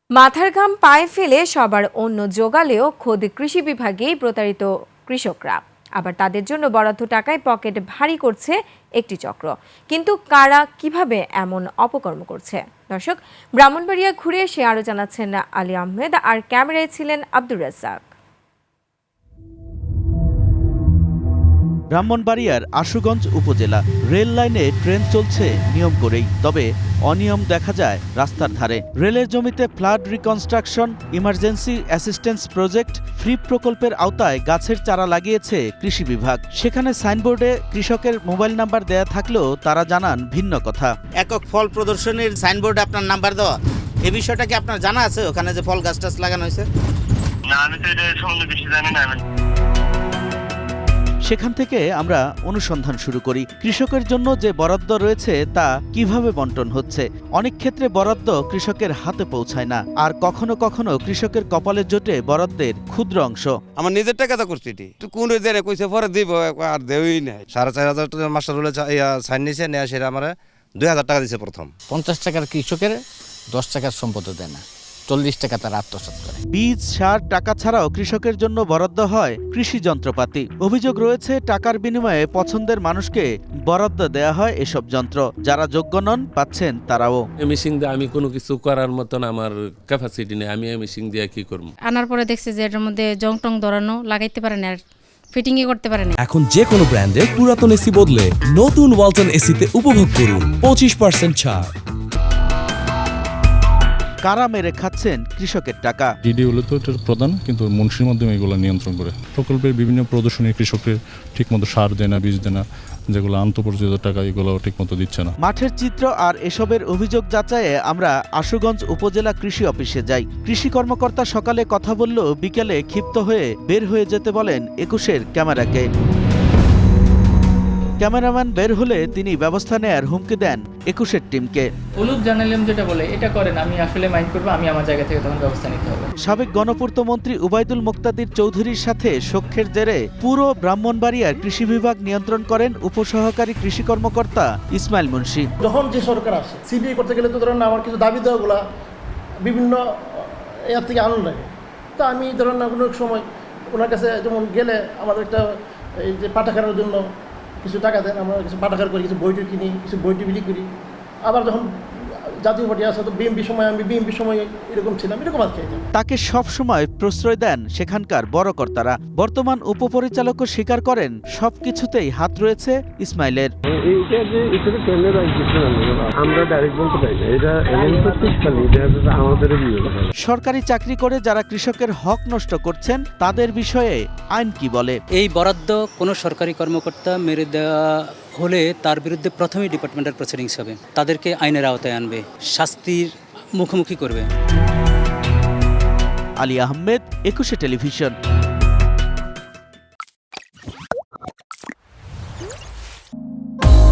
মাথার ঘাম পায়ে ফেলে সবার অন্য জোগালেও খোদ কৃষি বিভাগেই প্রতারিত কৃষকরা। আবার তাদের জন্য বরাদ্দ টাকায় পকেট ভারী করছে একটি চক্র। কিন্তু কারা কিভাবে এমন অপকর্ম করছে? দর্শক, ব্রাহ্মণবাড়িয়া ঘুরে এসে আরও জানাচ্ছেন আলী আহমেদ, আর ক্যামেরায় ছিলেন আব্দুর রাজ্জাক। ব্রাহ্মণবাড়িয়ার আশুগঞ্জ উপজেলা রেল লাইনে ট্রেন চলছে নিয়ম করেই, তবে অনিয়ম দেখা যায় রাস্তার ধারে। রেলের জমিতে flood reconstruction, emergency assistance project, FREP প্রকল্পের আওতায় গাছের চারা লাগিয়েছে কৃষি বিভাগ। সেখানে সাইনবোর্ডে কৃষকের মোবাইল নাম্বার দেয়া থাকলেও তারা জানান ভিন্ন কথা। একক ফল প্রদর্শনীর সাইনবোর্ডে আপনার নাম্বার দেওয়া, এই বিষয়টা কি আপনার জানা আছে? ওখানে যে ফল গাছ টাছ লাগানো হয়েছে? না, আমি তো এটা সম্বন্ধে বেশি জানি না। সেখান থেকে আমরা অনুসন্ধান শুরু করি। কৃষকের জন্য যে বরাদ্দ রয়েছে তা কিভাবে বন্টন হচ্ছে। অনেক ক্ষেত্রে বরাদ্দ কৃষকের হাতে পৌঁছায় না, আর কখনো কখনো কৃষকের কপালে জোটে বরাদ্দের ক্ষুদ্র অংশ। আমার নিজের টাকা তো করছি, কোন দেরে কইছে পরে দিব, আর দেওই নাই। 4,500 টাকা মাস্টার হলে সাইন নিয়েছে, নেওয়া সেটা আমার 2,000 টাকা দিচ্ছে প্রথম। 50 টাকার কৃষকের 10 টাকার সম্পদ দেয় না, 40 টাকা তারা আত্মসাৎ করে। বীজ, সার, টাকা ছাড়াও কৃষকের জন্য বরাদ্দ হয় কৃষি যন্ত্রপাতি। অভিযোগ রয়েছে টাকার বিনিময়ে পছন্দের মানুষকে বরাদ্দ দেয়া হয় এসব যন্ত্র। যারা যোগ্য নন পাচ্ছেন তারাও। মেশিন দিয়ে আমি কোনো কিছু করার মতন আমার ক্যাপাসিটি নেই, আমি মেশিন দিয়ে কি করব। আনার পরে দেখছি যে এটার মধ্যে জং টং ধরানো লাগাইতে পারে না, আর ফিটিংই করতে পারে না। এখন যে কোনো ব্র্যান্ডের পুরাতন এসি বদলে নতুন ওয়ালটন এসিতে উপভোগ করুন 25% ছাড়। কারা মেরে খাচ্ছেন কৃষকের টাকা? ডিডি হলো তো এটার প্রধান, কিন্তু মুন্সির মাধ্যমে এগুলো নিয়ন্ত্রণ করে। প্রকল্পের বিভিন্ন প্রদর্শনী কৃষকের ঠিকমতো সার দেয় না, বীজ দেয় না, যেগুলো আন্তঃপরিচিত টাকা এগুলো ঠিকমতো দিচ্ছে না। মাঠের চিত্র আর এসবের অভিযোগ যাচাইয়ে আমরা আশুগঞ্জ উপজেলা কৃষি অফিসে যাই। কৃষি কর্মকর্তা সকালে কথা বললেও বিকেলে ক্ষিপ্ত হয়ে বের হয়ে যেতে বলেন 21-এর ক্যামেরাকে। ক্যামেরাম্যান বের হলে তিনি ব্যবস্থা নেয়ার হুমকি দেন 21-এর টিমকে। হলুদ জার্নালিজম যেটা বলে এটা করেন, আমি আসলে মাইন্ড করবো, আমি আমার জায়গা থেকে তখন ব্যবস্থা নিতে হবে। সাবেক গণপূর্ত মন্ত্রী উবাইদুল মুক্তাদির চৌধুরীর সাথে সখ্যের জেরে পুরো ব্রাহ্মণবাড়িয়ার কৃষি বিভাগ নিয়ন্ত্রণ করেন উপসহকারী কৃষি কর্মকর্তা ইসমাইল মুন্সি। যখন যে সরকার আসে সিবিআই করতে গেলে তো ধরেন আমার কিছু দাবি দেওয়াগুলা বিভিন্ন এর থেকে আনন্দ লাগে। তা আমি ধরেন না কোনো সময় ওনার কাছে যেমন গেলে আমাদের একটা এই যে পাঠাগারের জন্য কিছু টাকা দেন, আমরা কিছু পাঠাগার করি, কিছু বইটি কিনি, কিছু বইটি বিলি করি। আবার যখন জাতীয় পার্টি আসে তো বিএমপি সময় আমি বিএমপি সময় এরকম ছিলাম, এরকম আর কি। তাকে সব সময় প্রশ্রয় দেন সেখানকার বড় কর্তারা। বর্তমান উপপরিচালকও স্বীকার করেন সবকিছুতেই হাত রয়েছে ইসমাইলের। সরকারি চাকরি করে যারা কৃষকের হক নষ্ট করছেন তাদের বিষয়ে আইন কি বলে? এই বরাদ্দ কোনো সরকারি কর্মকর্তা মেরে দেওয়া হলে তার বিরুদ্ধে প্রথমেই ডিপার্টমেন্টাল প্রসিডিংস হবে, তাদেরকে আইনের আওতায় আনবে, শাস্তির মুখোমুখি করবে। আলী আহমেদ, 21 টেলিভিশন।